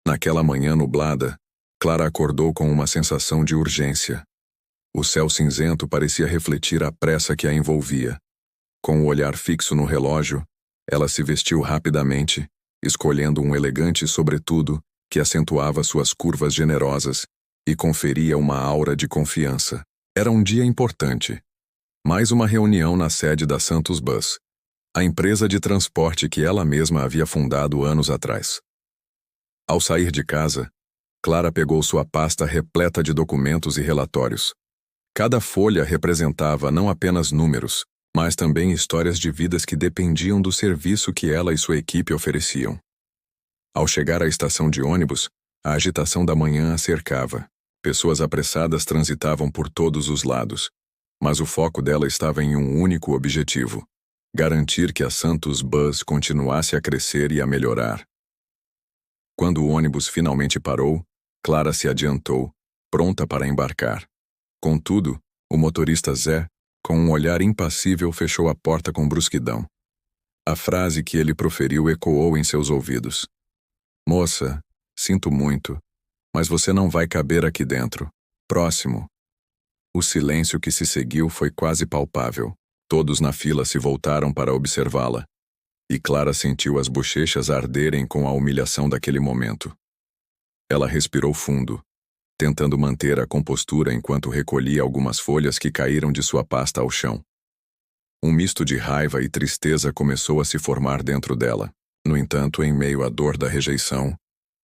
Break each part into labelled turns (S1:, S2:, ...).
S1: Naquela manhã nublada, Clara acordou com uma sensação de urgência. O céu cinzento parecia refletir a pressa que a envolvia. Com o olhar fixo no relógio, ela se vestiu rapidamente, escolhendo um elegante sobretudo que acentuava suas curvas generosas e conferia uma aura de confiança. Era um dia importante. Mais uma reunião na sede da Santos Bus, a empresa de transporte que ela mesma havia fundado anos atrás. Ao sair de casa, Clara pegou sua pasta repleta de documentos e relatórios. Cada folha representava não apenas números, mas também histórias de vidas que dependiam do serviço que ela e sua equipe ofereciam. Ao chegar à estação de ônibus, a agitação da manhã a cercava. Pessoas apressadas transitavam por todos os lados, mas o foco dela estava em um único objetivo: garantir que a Santos Bus continuasse a crescer e a melhorar. Quando o ônibus finalmente parou, Clara se adiantou, pronta para embarcar. Contudo, o motorista Zé, com um olhar impassível, fechou a porta com brusquidão. A frase que ele proferiu ecoou em seus ouvidos. "Moça, sinto muito, mas você não vai caber aqui dentro. Próximo." O silêncio que se seguiu foi quase palpável. Todos na fila se voltaram para observá-la. E Clara sentiu as bochechas arderem com a humilhação daquele momento. Ela respirou fundo, tentando manter a compostura enquanto recolhia algumas folhas que caíram de sua pasta ao chão. Um misto de raiva e tristeza começou a se formar dentro dela. No entanto, em meio à dor da rejeição,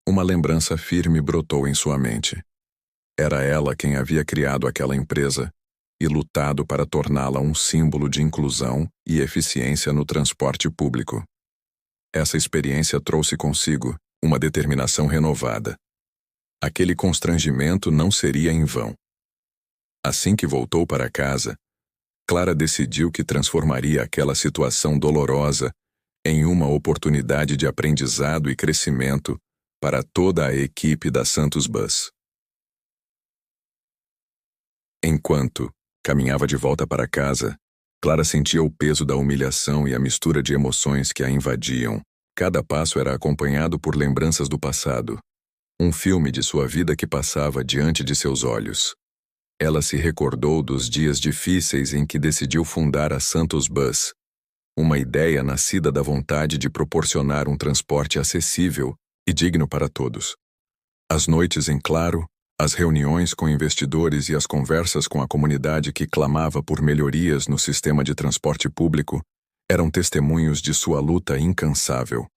S1: uma lembrança firme brotou em sua mente. Era ela quem havia criado aquela empresa e lutado para torná-la um símbolo de inclusão e eficiência no transporte público. Essa experiência trouxe consigo uma determinação renovada. Aquele constrangimento não seria em vão. Assim que voltou para casa, Clara decidiu que transformaria aquela situação dolorosa em uma oportunidade de aprendizado e crescimento para toda a equipe da Santos Bus. Enquanto caminhava de volta para casa, Clara sentia o peso da humilhação e a mistura de emoções que a invadiam. Cada passo era acompanhado por lembranças do passado. Um filme de sua vida que passava diante de seus olhos. Ela se recordou dos dias difíceis em que decidiu fundar a Santos Bus, uma ideia nascida da vontade de proporcionar um transporte acessível e digno para todos. As noites em claro, as reuniões com investidores e as conversas com a comunidade que clamava por melhorias no sistema de transporte público eram testemunhos de sua luta incansável.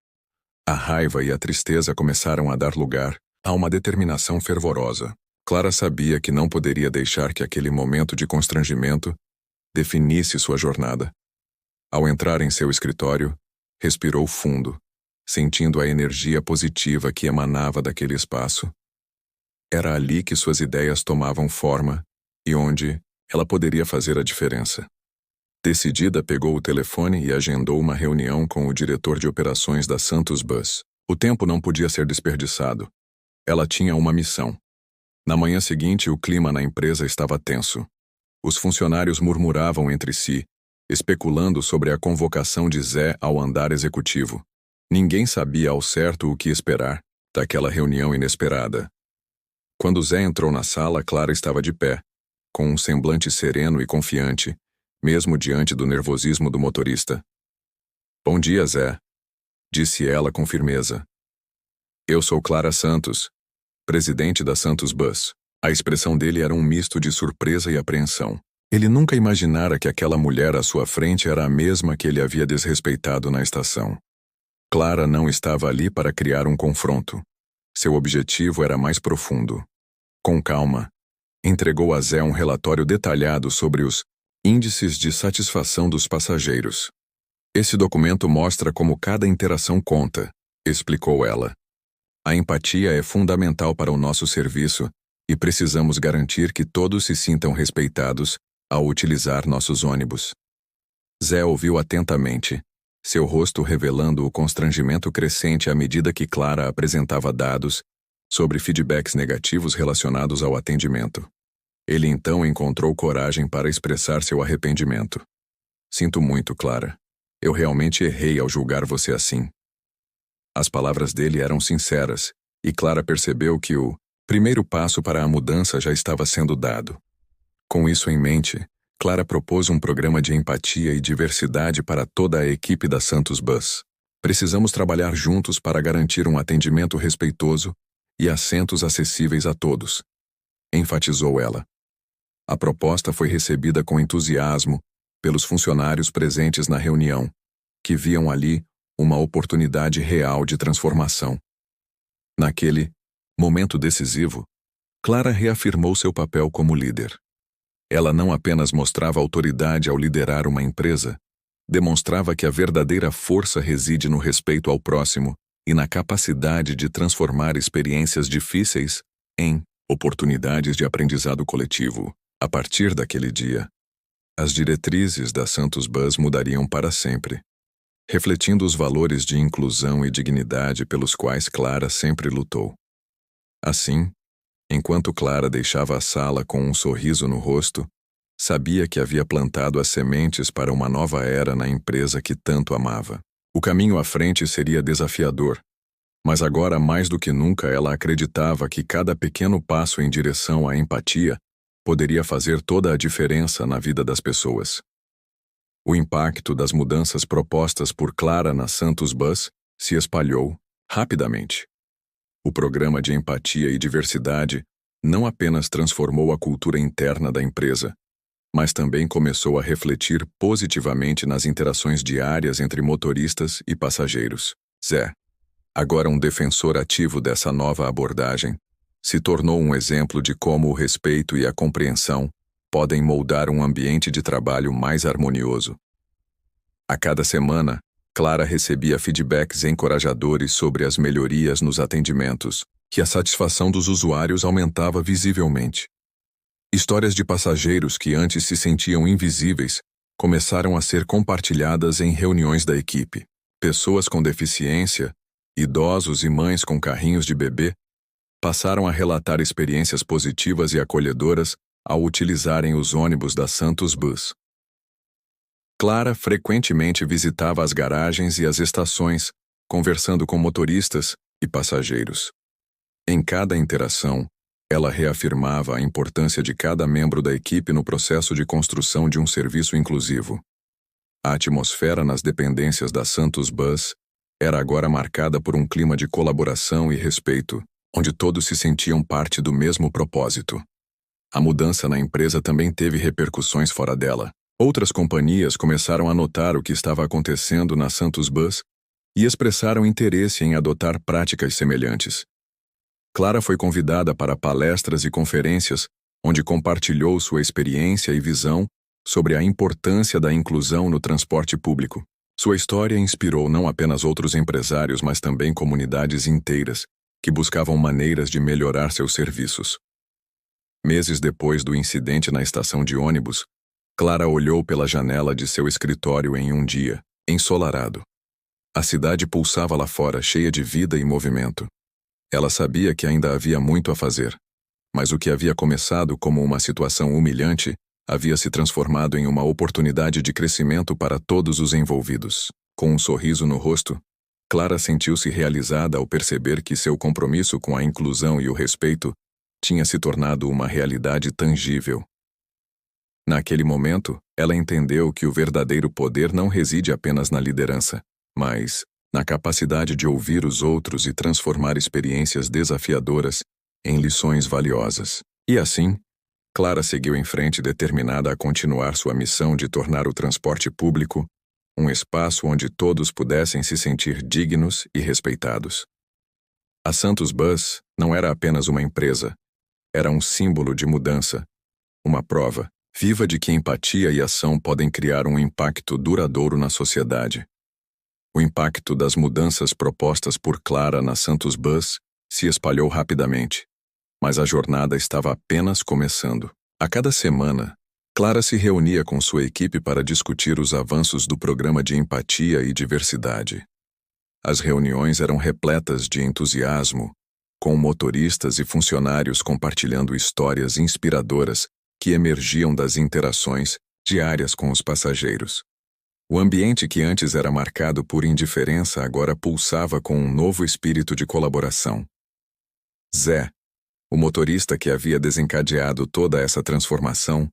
S1: A raiva e a tristeza começaram a dar lugar a uma determinação fervorosa. Clara sabia que não poderia deixar que aquele momento de constrangimento definisse sua jornada. Ao entrar em seu escritório, respirou fundo, sentindo a energia positiva que emanava daquele espaço. Era ali que suas ideias tomavam forma e onde ela poderia fazer a diferença. Decidida, pegou o telefone e agendou uma reunião com o diretor de operações da Santos Bus. O tempo não podia ser desperdiçado. Ela tinha uma missão. Na manhã seguinte, o clima na empresa estava tenso. Os funcionários murmuravam entre si, especulando sobre a convocação de Zé ao andar executivo. Ninguém sabia ao certo o que esperar daquela reunião inesperada. Quando Zé entrou na sala, Clara estava de pé, com um semblante sereno e confiante, mesmo diante do nervosismo do motorista. "Bom dia, Zé", disse ela com firmeza. "Eu sou Clara Santos, presidente da Santos Bus." A expressão dele era um misto de surpresa e apreensão. Ele nunca imaginara que aquela mulher à sua frente era a mesma que ele havia desrespeitado na estação. Clara não estava ali para criar um confronto. Seu objetivo era mais profundo. Com calma, entregou a Zé um relatório detalhado sobre os índices de satisfação dos passageiros. "Esse documento mostra como cada interação conta", explicou ela. "A empatia é fundamental para o nosso serviço e precisamos garantir que todos se sintam respeitados ao utilizar nossos ônibus." Zé ouviu atentamente, seu rosto revelando o constrangimento crescente à medida que Clara apresentava dados sobre feedbacks negativos relacionados ao atendimento. Ele então encontrou coragem para expressar seu arrependimento. "Sinto muito, Clara. Eu realmente errei ao julgar você assim." As palavras dele eram sinceras e Clara percebeu que o primeiro passo para a mudança já estava sendo dado. Com isso em mente, Clara propôs um programa de empatia e diversidade para toda a equipe da Santos Bus. Precisamos trabalhar juntos para garantir um atendimento respeitoso e assentos acessíveis a todos, enfatizou ela. A proposta foi recebida com entusiasmo pelos funcionários presentes na reunião, que viam ali uma oportunidade real de transformação. Naquele momento decisivo, Clara reafirmou seu papel como líder. Ela não apenas mostrava autoridade ao liderar uma empresa, demonstrava que a verdadeira força reside no respeito ao próximo e na capacidade de transformar experiências difíceis em oportunidades de aprendizado coletivo. A partir daquele dia, as diretrizes da Santos Bus mudariam para sempre, refletindo os valores de inclusão e dignidade pelos quais Clara sempre lutou. Assim, enquanto Clara deixava a sala com um sorriso no rosto, sabia que havia plantado as sementes para uma nova era na empresa que tanto amava. O caminho à frente seria desafiador, mas agora mais do que nunca ela acreditava que cada pequeno passo em direção à empatia poderia fazer toda a diferença na vida das pessoas. O impacto das mudanças propostas por Clara na Santos Bus se espalhou rapidamente. O programa de empatia e diversidade não apenas transformou a cultura interna da empresa, mas também começou a refletir positivamente nas interações diárias entre motoristas e passageiros. Zé, agora um defensor ativo dessa nova abordagem, se tornou um exemplo de como o respeito e a compreensão podem moldar um ambiente de trabalho mais harmonioso. A cada semana, Clara recebia feedbacks encorajadores sobre as melhorias nos atendimentos, e a satisfação dos usuários aumentava visivelmente. Histórias de passageiros que antes se sentiam invisíveis começaram a ser compartilhadas em reuniões da equipe. Pessoas com deficiência, idosos e mães com carrinhos de bebê passaram a relatar experiências positivas e acolhedoras ao utilizarem os ônibus da Santos Bus. Clara frequentemente visitava as garagens e as estações, conversando com motoristas e passageiros. Em cada interação, ela reafirmava a importância de cada membro da equipe no processo de construção de um serviço inclusivo. A atmosfera nas dependências da Santos Bus era agora marcada por um clima de colaboração e respeito, onde todos se sentiam parte do mesmo propósito. A mudança na empresa também teve repercussões fora dela. Outras companhias começaram a notar o que estava acontecendo na Santos Bus e expressaram interesse em adotar práticas semelhantes. Clara foi convidada para palestras e conferências, onde compartilhou sua experiência e visão sobre a importância da inclusão no transporte público. Sua história inspirou não apenas outros empresários, mas também comunidades inteiras que buscavam maneiras de melhorar seus serviços. Meses depois do incidente na estação de ônibus, Clara olhou pela janela de seu escritório em um dia ensolarado. A cidade pulsava lá fora, cheia de vida e movimento. Ela sabia que ainda havia muito a fazer, mas o que havia começado como uma situação humilhante havia se transformado em uma oportunidade de crescimento para todos os envolvidos. Com um sorriso no rosto, Clara sentiu-se realizada ao perceber que seu compromisso com a inclusão e o respeito tinha se tornado uma realidade tangível. Naquele momento, ela entendeu que o verdadeiro poder não reside apenas na liderança, mas na capacidade de ouvir os outros e transformar experiências desafiadoras em lições valiosas. E assim, Clara seguiu em frente determinada a continuar sua missão de tornar o transporte público um espaço onde todos pudessem se sentir dignos e respeitados. A Santos Bus não era apenas uma empresa, era um símbolo de mudança, uma prova viva de que empatia e ação podem criar um impacto duradouro na sociedade. O impacto das mudanças propostas por Clara na Santos Bus se espalhou rapidamente, mas a jornada estava apenas começando. A cada semana, Clara se reunia com sua equipe para discutir os avanços do programa de empatia e diversidade. As reuniões eram repletas de entusiasmo, com motoristas e funcionários compartilhando histórias inspiradoras que emergiam das interações diárias com os passageiros. O ambiente que antes era marcado por indiferença agora pulsava com um novo espírito de colaboração. Zé, o motorista que havia desencadeado toda essa transformação,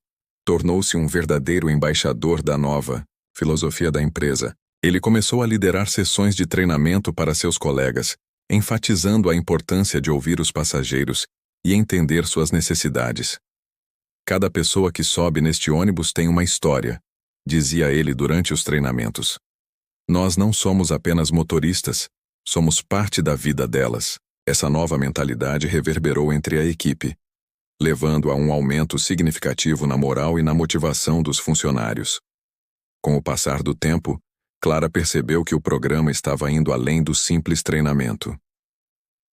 S1: tornou-se um verdadeiro embaixador da nova filosofia da empresa. Ele começou a liderar sessões de treinamento para seus colegas, enfatizando a importância de ouvir os passageiros e entender suas necessidades. Cada pessoa que sobe neste ônibus tem uma história, dizia ele durante os treinamentos. Nós não somos apenas motoristas, somos parte da vida delas. Essa nova mentalidade reverberou entre a equipe, levando a um aumento significativo na moral e na motivação dos funcionários. Com o passar do tempo, Clara percebeu que o programa estava indo além do simples treinamento.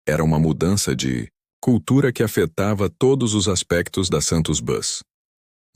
S1: Era uma mudança de cultura que afetava todos os aspectos da Santos Bus.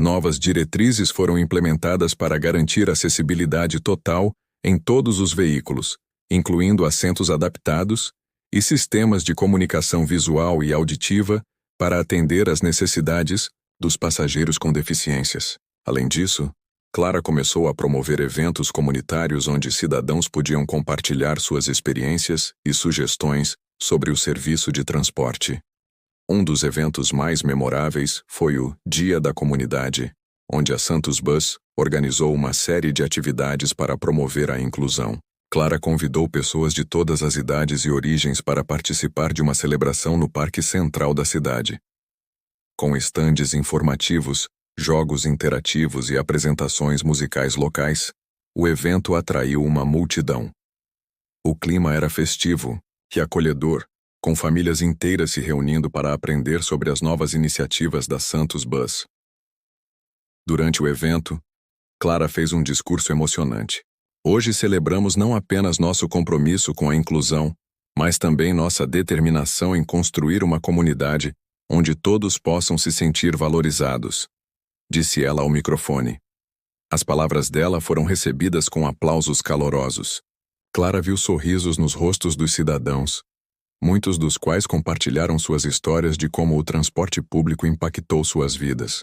S1: Novas diretrizes foram implementadas para garantir acessibilidade total em todos os veículos, incluindo assentos adaptados e sistemas de comunicação visual e auditiva para atender às necessidades dos passageiros com deficiências. Além disso, Clara começou a promover eventos comunitários onde cidadãos podiam compartilhar suas experiências e sugestões sobre o serviço de transporte. Um dos eventos mais memoráveis foi o Dia da Comunidade, onde a Santos Bus organizou uma série de atividades para promover a inclusão. Clara convidou pessoas de todas as idades e origens para participar de uma celebração no Parque Central da cidade. Com estandes informativos, jogos interativos e apresentações musicais locais, o evento atraiu uma multidão. O clima era festivo e acolhedor, com famílias inteiras se reunindo para aprender sobre as novas iniciativas da Santos Bus. Durante o evento, Clara fez um discurso emocionante. Hoje celebramos não apenas nosso compromisso com a inclusão, mas também nossa determinação em construir uma comunidade onde todos possam se sentir valorizados, disse ela ao microfone. As palavras dela foram recebidas com aplausos calorosos. Clara viu sorrisos nos rostos dos cidadãos, muitos dos quais compartilharam suas histórias de como o transporte público impactou suas vidas.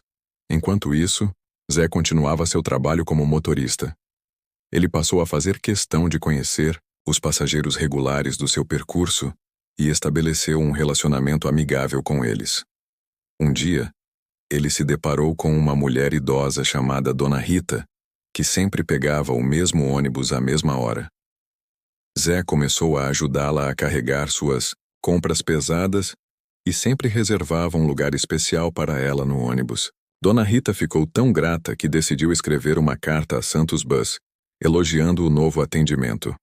S1: Enquanto isso, Zé continuava seu trabalho como motorista. Ele passou a fazer questão de conhecer os passageiros regulares do seu percurso e estabeleceu um relacionamento amigável com eles. Um dia, ele se deparou com uma mulher idosa chamada Dona Rita, que sempre pegava o mesmo ônibus à mesma hora. Zé começou a ajudá-la a carregar suas compras pesadas e sempre reservava um lugar especial para ela no ônibus. Dona Rita ficou tão grata que decidiu escrever uma carta à Santos Bus, elogiando o novo atendimento.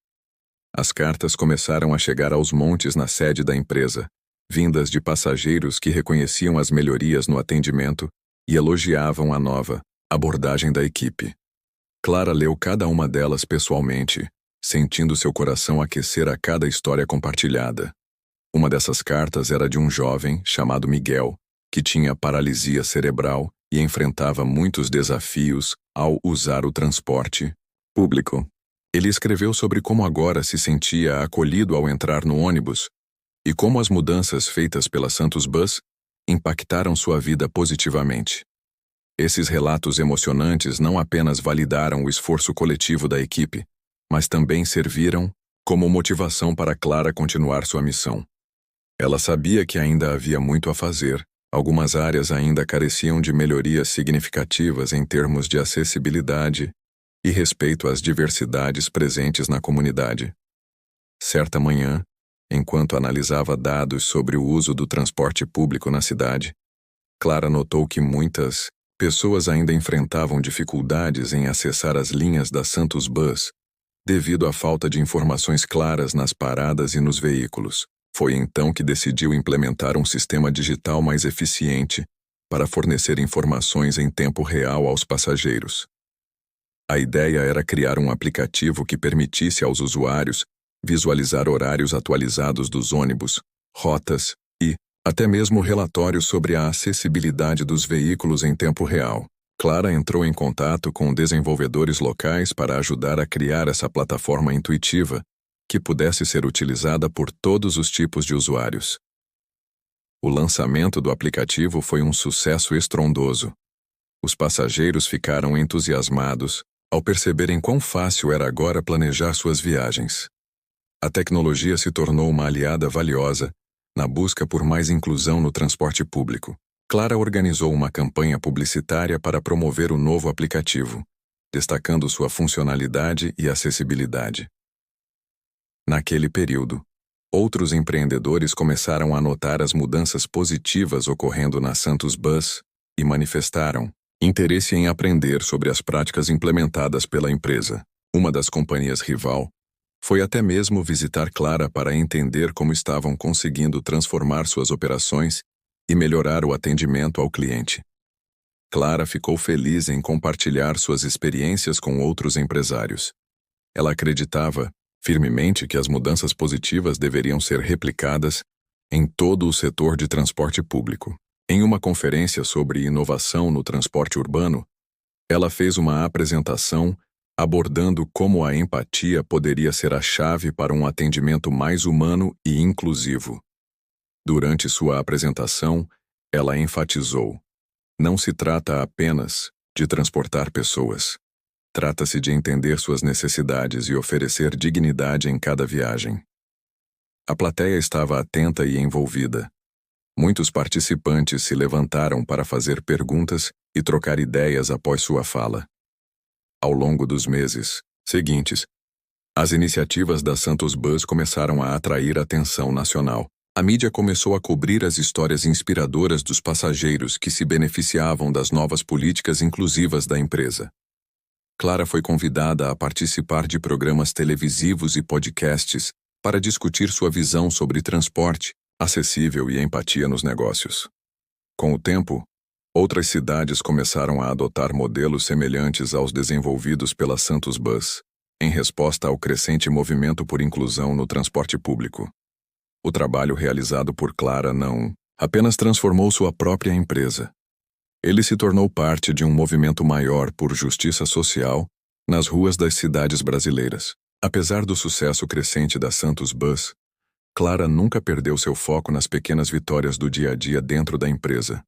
S1: As cartas começaram a chegar aos montes na sede da empresa, vindas de passageiros que reconheciam as melhorias no atendimento e elogiavam a nova abordagem da equipe. Clara leu cada uma delas pessoalmente, sentindo seu coração aquecer a cada história compartilhada. Uma dessas cartas era de um jovem chamado Miguel, que tinha paralisia cerebral e enfrentava muitos desafios ao usar o transporte público. Ele escreveu sobre como agora se sentia acolhido ao entrar no ônibus e como as mudanças feitas pela Santos Bus impactaram sua vida positivamente. Esses relatos emocionantes não apenas validaram o esforço coletivo da equipe, mas também serviram como motivação para Clara continuar sua missão. Ela sabia que ainda havia muito a fazer. Algumas áreas ainda careciam de melhorias significativas em termos de acessibilidade e respeito às diversidades presentes na comunidade. Certa manhã, enquanto analisava dados sobre o uso do transporte público na cidade, Clara notou que muitas pessoas ainda enfrentavam dificuldades em acessar as linhas da Santos Bus devido à falta de informações claras nas paradas e nos veículos. Foi então que decidiu implementar um sistema digital mais eficiente para fornecer informações em tempo real aos passageiros. A ideia era criar um aplicativo que permitisse aos usuários visualizar horários atualizados dos ônibus, rotas e até mesmo relatórios sobre a acessibilidade dos veículos em tempo real. Clara entrou em contato com desenvolvedores locais para ajudar a criar essa plataforma intuitiva que pudesse ser utilizada por todos os tipos de usuários. O lançamento do aplicativo foi um sucesso estrondoso. Os passageiros ficaram entusiasmados ao perceberem quão fácil era agora planejar suas viagens. A tecnologia se tornou uma aliada valiosa, Na busca por mais inclusão no transporte público, Clara organizou uma campanha publicitária para promover o novo aplicativo, destacando sua funcionalidade e acessibilidade. Naquele período, outros empreendedores começaram a notar as mudanças positivas ocorrendo na Santos Bus e manifestaram interesse em aprender sobre as práticas implementadas pela empresa. Uma das companhias rival foi até mesmo visitar Clara para entender como estavam conseguindo transformar suas operações e melhorar o atendimento ao cliente. Clara ficou feliz em compartilhar suas experiências com outros empresários. Ela acreditava firmemente que as mudanças positivas deveriam ser replicadas em todo o setor de transporte público. Em uma conferência sobre inovação no transporte urbano, ela fez uma apresentação abordando como a empatia poderia ser a chave para um atendimento mais humano e inclusivo. Durante sua apresentação, ela enfatizou: não se trata apenas de transportar pessoas. Trata-se de entender suas necessidades e oferecer dignidade em cada viagem. A plateia estava atenta e envolvida. Muitos participantes se levantaram para fazer perguntas e trocar ideias após sua fala. Ao longo dos meses seguintes, as iniciativas da Santos Bus começaram a atrair atenção nacional. A mídia começou a cobrir as histórias inspiradoras dos passageiros que se beneficiavam das novas políticas inclusivas da empresa. Clara foi convidada a participar de programas televisivos e podcasts para discutir sua visão sobre transporte acessível e empatia nos negócios. Com o tempo, outras cidades começaram a adotar modelos semelhantes aos desenvolvidos pela Santos Bus, em resposta ao crescente movimento por inclusão no transporte público. O trabalho realizado por Clara não apenas transformou sua própria empresa. Ele se tornou parte de um movimento maior por justiça social nas ruas das cidades brasileiras. Apesar do sucesso crescente da Santos Bus, Clara nunca perdeu seu foco nas pequenas vitórias do dia a dia dentro da empresa.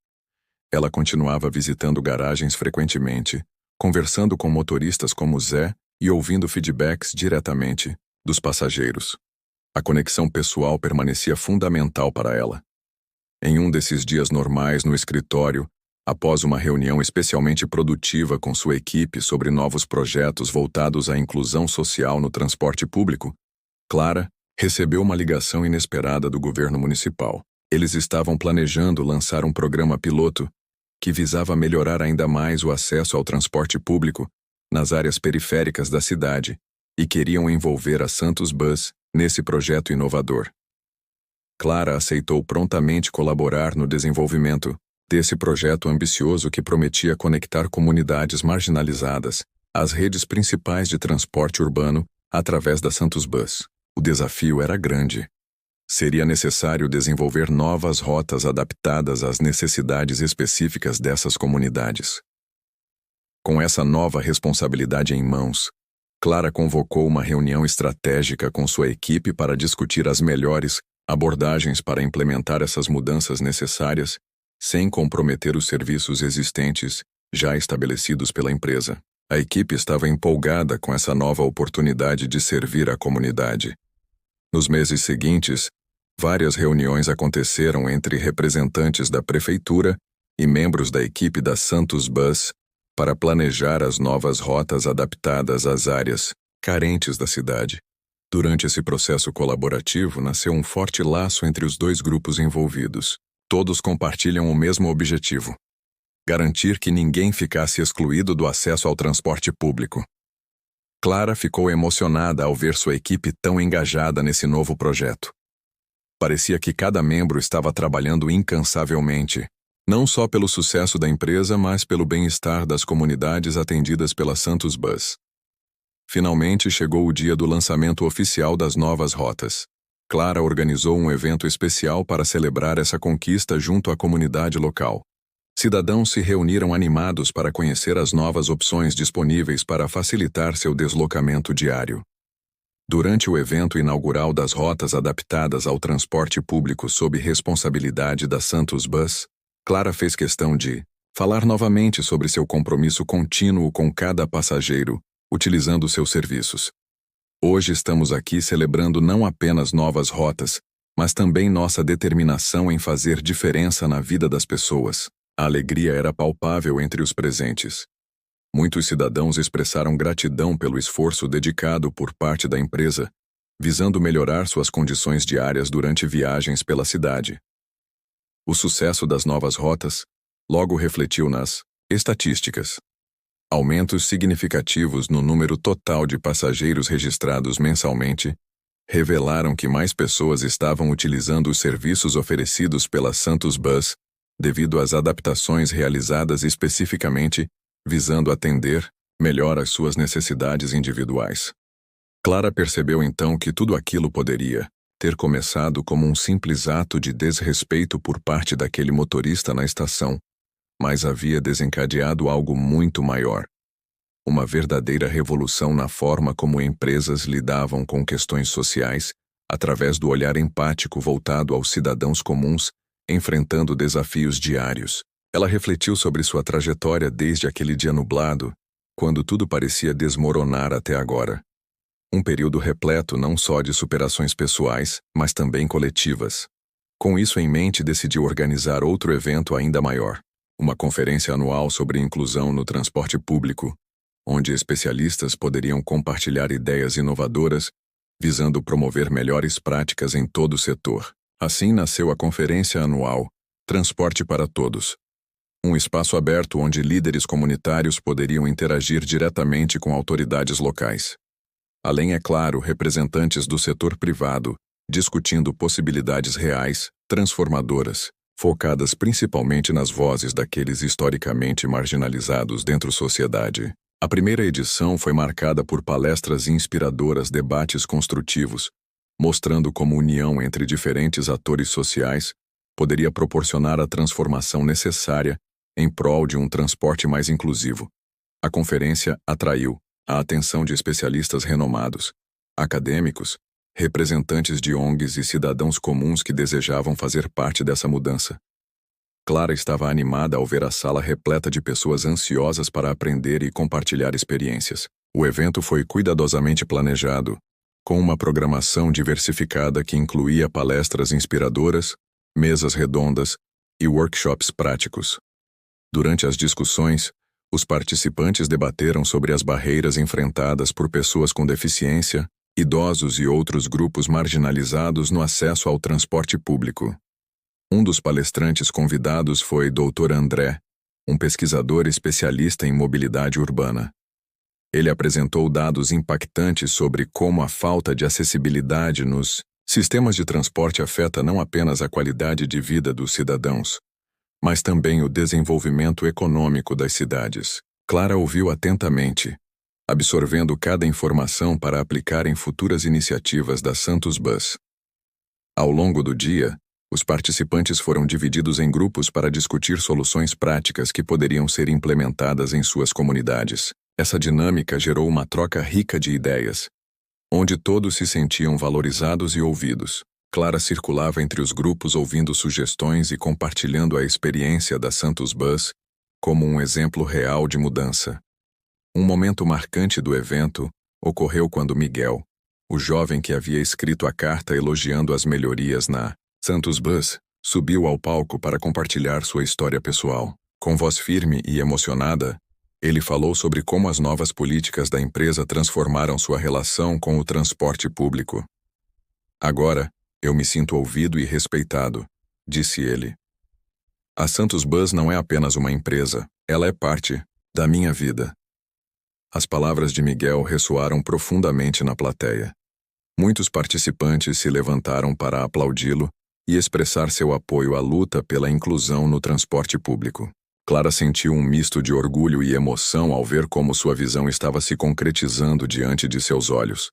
S1: Ela continuava visitando garagens frequentemente, conversando com motoristas como Zé e ouvindo feedbacks diretamente dos passageiros. A conexão pessoal permanecia fundamental para ela. Em um desses dias normais no escritório, após uma reunião especialmente produtiva com sua equipe sobre novos projetos voltados à inclusão social no transporte público, Clara recebeu uma ligação inesperada do governo municipal. Eles estavam planejando lançar um programa piloto que visava melhorar ainda mais o acesso ao transporte público nas áreas periféricas da cidade e queriam envolver a Santos Bus nesse projeto inovador. Clara aceitou prontamente colaborar no desenvolvimento desse projeto ambicioso que prometia conectar comunidades marginalizadas às redes principais de transporte urbano através da Santos Bus. O desafio era grande. Seria necessário desenvolver novas rotas adaptadas às necessidades específicas dessas comunidades. Com essa nova responsabilidade em mãos, Clara convocou uma reunião estratégica com sua equipe para discutir as melhores abordagens para implementar essas mudanças necessárias, sem comprometer os serviços existentes já estabelecidos pela empresa. A equipe estava empolgada com essa nova oportunidade de servir a comunidade. Nos meses seguintes, várias reuniões aconteceram entre representantes da prefeitura e membros da equipe da Santos Bus para planejar as novas rotas adaptadas às áreas carentes da cidade. Durante esse processo colaborativo, nasceu um forte laço entre os dois grupos envolvidos. Todos compartilham o mesmo objetivo: garantir que ninguém ficasse excluído do acesso ao transporte público. Clara ficou emocionada ao ver sua equipe tão engajada nesse novo projeto. Parecia que cada membro estava trabalhando incansavelmente, não só pelo sucesso da empresa, mas pelo bem-estar das comunidades atendidas pela Santos Bus. Finalmente chegou o dia do lançamento oficial das novas rotas. Clara organizou um evento especial para celebrar essa conquista junto à comunidade local. Cidadãos se reuniram animados para conhecer as novas opções disponíveis para facilitar seu deslocamento diário. Durante o evento inaugural das rotas adaptadas ao transporte público sob responsabilidade da Santos Bus, Clara fez questão de falar novamente sobre seu compromisso contínuo com cada passageiro, utilizando seus serviços. Hoje estamos aqui celebrando não apenas novas rotas, mas também nossa determinação em fazer diferença na vida das pessoas. A alegria era palpável entre os presentes. Muitos cidadãos expressaram gratidão pelo esforço dedicado por parte da empresa, visando melhorar suas condições diárias durante viagens pela cidade. O sucesso das novas rotas logo refletiu nas estatísticas. Aumentos significativos no número total de passageiros registrados mensalmente revelaram que mais pessoas estavam utilizando os serviços oferecidos pela Santos Bus, devido às adaptações realizadas especificamente visando atender melhor às suas necessidades individuais. Clara percebeu então que tudo aquilo poderia ter começado como um simples ato de desrespeito por parte daquele motorista na estação, mas havia desencadeado algo muito maior. Uma verdadeira revolução na forma como empresas lidavam com questões sociais, através do olhar empático voltado aos cidadãos comuns, enfrentando desafios diários. Ela refletiu sobre sua trajetória desde aquele dia nublado, quando tudo parecia desmoronar até agora. Um período repleto não só de superações pessoais, mas também coletivas. Com isso em mente, decidiu organizar outro evento ainda maior, uma conferência anual sobre inclusão no transporte público, onde especialistas poderiam compartilhar ideias inovadoras, visando promover melhores práticas em todo o setor. Assim nasceu a Conferência Anual Transporte para Todos. Um espaço aberto onde líderes comunitários poderiam interagir diretamente com autoridades locais. Além, é claro, representantes do setor privado, discutindo possibilidades reais, transformadoras, focadas principalmente nas vozes daqueles historicamente marginalizados dentro da sociedade. A primeira edição foi marcada por palestras inspiradoras, debates construtivos, mostrando como união entre diferentes atores sociais poderia proporcionar a transformação necessária em prol de um transporte mais inclusivo. A conferência atraiu a atenção de especialistas renomados, acadêmicos, representantes de ONGs e cidadãos comuns que desejavam fazer parte dessa mudança. Clara estava animada ao ver a sala repleta de pessoas ansiosas para aprender e compartilhar experiências. O evento foi cuidadosamente planejado, com uma programação diversificada que incluía palestras inspiradoras, mesas redondas e workshops práticos. Durante as discussões, os participantes debateram sobre as barreiras enfrentadas por pessoas com deficiência, idosos e outros grupos marginalizados no acesso ao transporte público. Um dos palestrantes convidados foi Dr. André, um pesquisador especialista em mobilidade urbana. Ele apresentou dados impactantes sobre como a falta de acessibilidade nos sistemas de transporte afeta não apenas a qualidade de vida dos cidadãos, mas também o desenvolvimento econômico das cidades. Clara ouviu atentamente, absorvendo cada informação para aplicar em futuras iniciativas da Santos Bus. Ao longo do dia, os participantes foram divididos em grupos para discutir soluções práticas que poderiam ser implementadas em suas comunidades. Essa dinâmica gerou uma troca rica de ideias, onde todos se sentiam valorizados e ouvidos. Clara circulava entre os grupos ouvindo sugestões e compartilhando a experiência da Santos Bus como um exemplo real de mudança. Um momento marcante do evento ocorreu quando Miguel, o jovem que havia escrito a carta elogiando as melhorias na Santos Bus, subiu ao palco para compartilhar sua história pessoal. Com voz firme e emocionada, ele falou sobre como as novas políticas da empresa transformaram sua relação com o transporte público. Agora, eu me sinto ouvido e respeitado, disse ele. A Santos Bus não é apenas uma empresa, ela é parte da minha vida. As palavras de Miguel ressoaram profundamente na plateia. Muitos participantes se levantaram para aplaudi-lo e expressar seu apoio à luta pela inclusão no transporte público. Clara sentiu um misto de orgulho e emoção ao ver como sua visão estava se concretizando diante de seus olhos.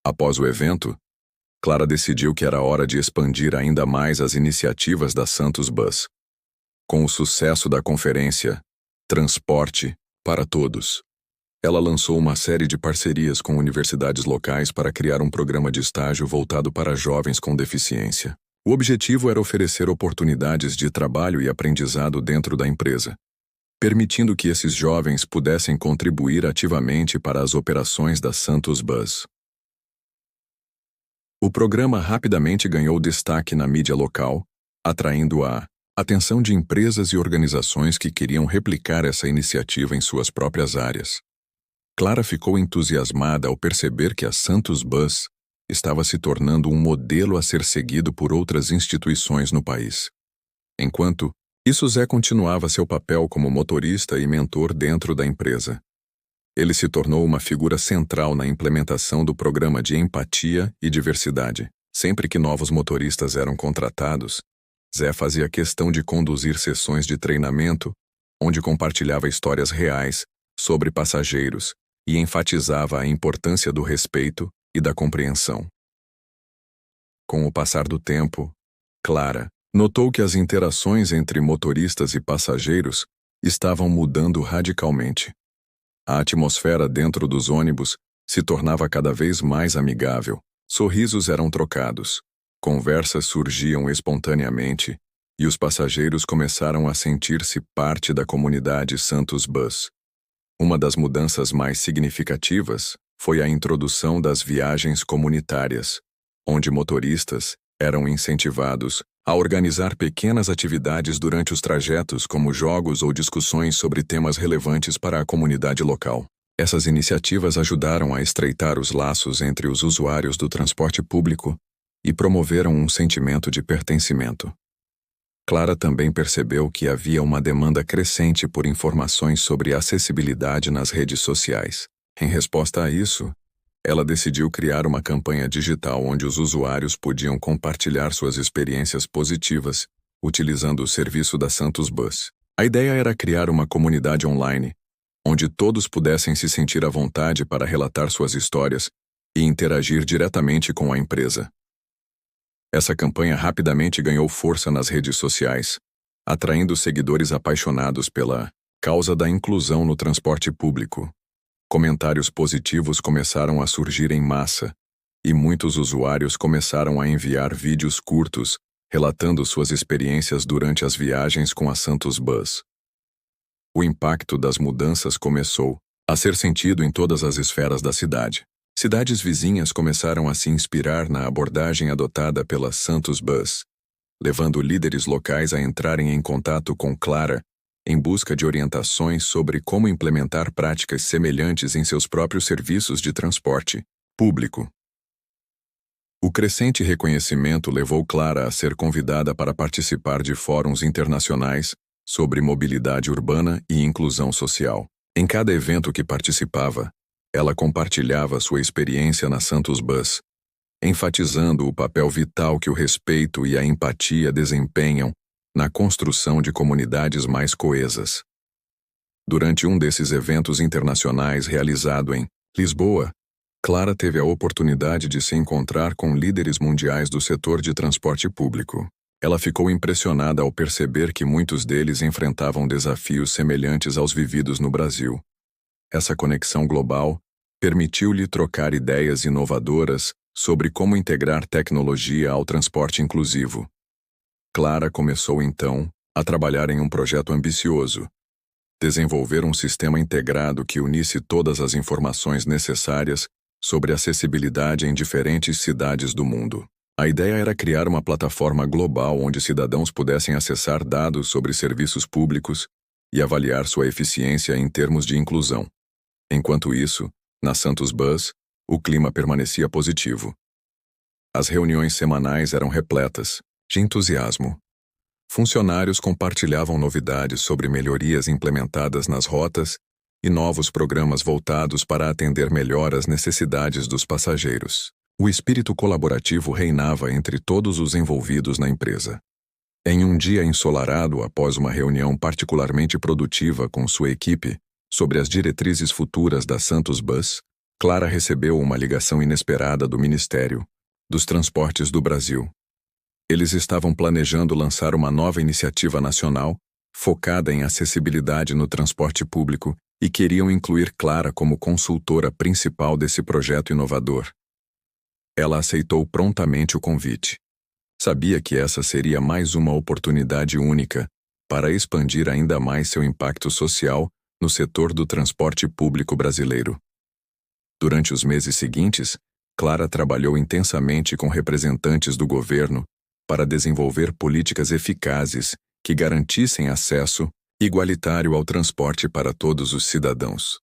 S1: Após o evento, Clara decidiu que era hora de expandir ainda mais as iniciativas da Santos Bus. Com o sucesso da conferência Transporte para Todos, ela lançou uma série de parcerias com universidades locais para criar um programa de estágio voltado para jovens com deficiência. O objetivo era oferecer oportunidades de trabalho e aprendizado dentro da empresa, permitindo que esses jovens pudessem contribuir ativamente para as operações da Santos Bus. O programa rapidamente ganhou destaque na mídia local, atraindo a atenção de empresas e organizações que queriam replicar essa iniciativa em suas próprias áreas. Clara ficou entusiasmada ao perceber que a Santos Bus estava se tornando um modelo a ser seguido por outras instituições no país. Enquanto isso, Zé continuava seu papel como motorista e mentor dentro da empresa. Ele se tornou uma figura central na implementação do programa de empatia e diversidade. Sempre que novos motoristas eram contratados, Zé fazia questão de conduzir sessões de treinamento, onde compartilhava histórias reais sobre passageiros e enfatizava a importância do respeito e da compreensão. Com o passar do tempo, Clara notou que as interações entre motoristas e passageiros estavam mudando radicalmente. A atmosfera dentro dos ônibus se tornava cada vez mais amigável, sorrisos eram trocados, conversas surgiam espontaneamente e os passageiros começaram a sentir-se parte da comunidade Santos Bus. Uma das mudanças mais significativas foi a introdução das viagens comunitárias, onde motoristas eram incentivados a organizar pequenas atividades durante os trajetos, como jogos ou discussões sobre temas relevantes para a comunidade local. Essas iniciativas ajudaram a estreitar os laços entre os usuários do transporte público e promoveram um sentimento de pertencimento. Clara também percebeu que havia uma demanda crescente por informações sobre acessibilidade nas redes sociais. Em resposta a isso, ela decidiu criar uma campanha digital onde os usuários podiam compartilhar suas experiências positivas, utilizando o serviço da Santos Bus. A ideia era criar uma comunidade online, onde todos pudessem se sentir à vontade para relatar suas histórias e interagir diretamente com a empresa. Essa campanha rapidamente ganhou força nas redes sociais, atraindo seguidores apaixonados pela causa da inclusão no transporte público. Comentários positivos começaram a surgir em massa, e muitos usuários começaram a enviar vídeos curtos, relatando suas experiências durante as viagens com a Santos Bus. O impacto das mudanças começou a ser sentido em todas as esferas da cidade. Cidades vizinhas começaram a se inspirar na abordagem adotada pela Santos Bus, levando líderes locais a entrarem em contato com Clara em busca de orientações sobre como implementar práticas semelhantes em seus próprios serviços de transporte público. O crescente reconhecimento levou Clara a ser convidada para participar de fóruns internacionais sobre mobilidade urbana e inclusão social. Em cada evento que participava, ela compartilhava sua experiência na Santos Bus, enfatizando o papel vital que o respeito e a empatia desempenham na construção de comunidades mais coesas. Durante um desses eventos internacionais realizado em Lisboa, Clara teve a oportunidade de se encontrar com líderes mundiais do setor de transporte público. Ela ficou impressionada ao perceber que muitos deles enfrentavam desafios semelhantes aos vividos no Brasil. Essa conexão global permitiu-lhe trocar ideias inovadoras sobre como integrar tecnologia ao transporte inclusivo. Clara começou então a trabalhar em um projeto ambicioso: desenvolver um sistema integrado que unisse todas as informações necessárias sobre acessibilidade em diferentes cidades do mundo. A ideia era criar uma plataforma global onde cidadãos pudessem acessar dados sobre serviços públicos e avaliar sua eficiência em termos de inclusão. Enquanto isso, na Santos Bus, o clima permanecia positivo. As reuniões semanais eram repletas de entusiasmo. Funcionários compartilhavam novidades sobre melhorias implementadas nas rotas e novos programas voltados para atender melhor às necessidades dos passageiros. O espírito colaborativo reinava entre todos os envolvidos na empresa. Em um dia ensolarado, após uma reunião particularmente produtiva com sua equipe sobre as diretrizes futuras da Santos Bus, Clara recebeu uma ligação inesperada do Ministério dos Transportes do Brasil. Eles estavam planejando lançar uma nova iniciativa nacional focada em acessibilidade no transporte público e queriam incluir Clara como consultora principal desse projeto inovador. Ela aceitou prontamente o convite. Sabia que essa seria mais uma oportunidade única para expandir ainda mais seu impacto social no setor do transporte público brasileiro. Durante os meses seguintes, Clara trabalhou intensamente com representantes do governo para desenvolver políticas eficazes que garantissem acesso igualitário ao transporte para todos os cidadãos.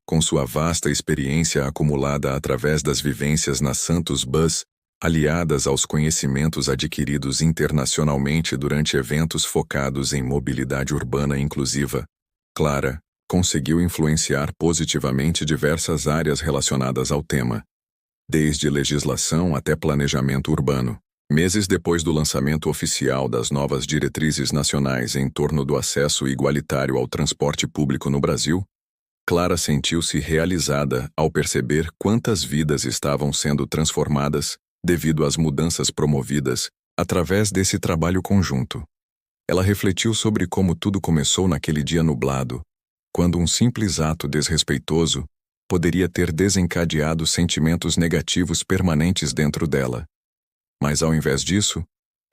S1: Com sua vasta experiência acumulada através das vivências na Santos Bus, aliadas aos conhecimentos adquiridos internacionalmente durante eventos focados em mobilidade urbana inclusiva, Clara conseguiu influenciar positivamente diversas áreas relacionadas ao tema, desde legislação até planejamento urbano. Meses depois do lançamento oficial das novas diretrizes nacionais em torno do acesso igualitário ao transporte público no Brasil, Clara sentiu-se realizada ao perceber quantas vidas estavam sendo transformadas devido às mudanças promovidas através desse trabalho conjunto. Ela refletiu sobre como tudo começou naquele dia nublado, quando um simples ato desrespeitoso poderia ter desencadeado sentimentos negativos permanentes dentro dela. Mas ao invés disso,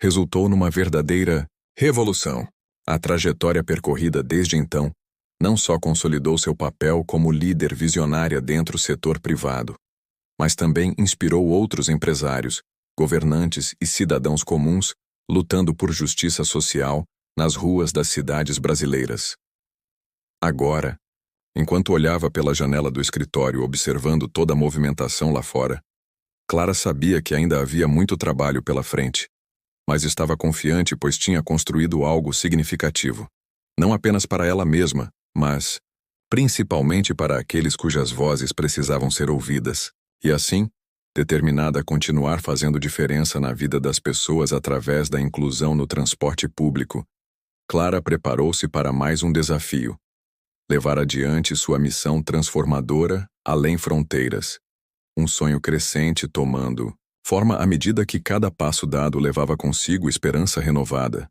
S1: resultou numa verdadeira revolução. A trajetória percorrida desde então não só consolidou seu papel como líder visionária dentro do setor privado, mas também inspirou outros empresários, governantes e cidadãos comuns lutando por justiça social nas ruas das cidades brasileiras. Agora, enquanto olhava pela janela do escritório observando toda a movimentação lá fora, Clara sabia que ainda havia muito trabalho pela frente, mas estava confiante pois tinha construído algo significativo, não apenas para ela mesma, mas, principalmente para aqueles cujas vozes precisavam ser ouvidas, e assim, determinada a continuar fazendo diferença na vida das pessoas através da inclusão no transporte público, Clara preparou-se para mais um desafio: levar adiante sua missão transformadora além fronteiras. Um sonho crescente tomando forma à medida que cada passo dado levava consigo esperança renovada.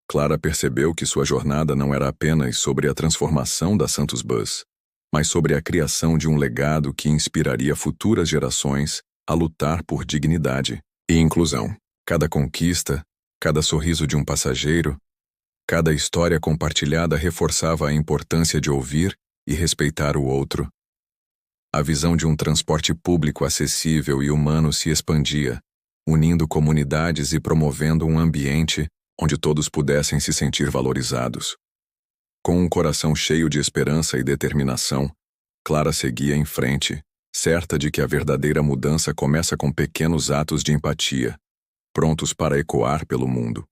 S1: Clara percebeu que sua jornada não era apenas sobre a transformação da Santos Bus, mas sobre a criação de um legado que inspiraria futuras gerações a lutar por dignidade e inclusão. Cada conquista, cada sorriso de um passageiro, cada história compartilhada reforçava a importância de ouvir e respeitar o outro. A visão de um transporte público acessível e humano se expandia, unindo comunidades e promovendo um ambiente onde todos pudessem se sentir valorizados. Com um coração cheio de esperança e determinação, Clara seguia em frente, certa de que a verdadeira mudança começa com pequenos atos de empatia, prontos para ecoar pelo mundo.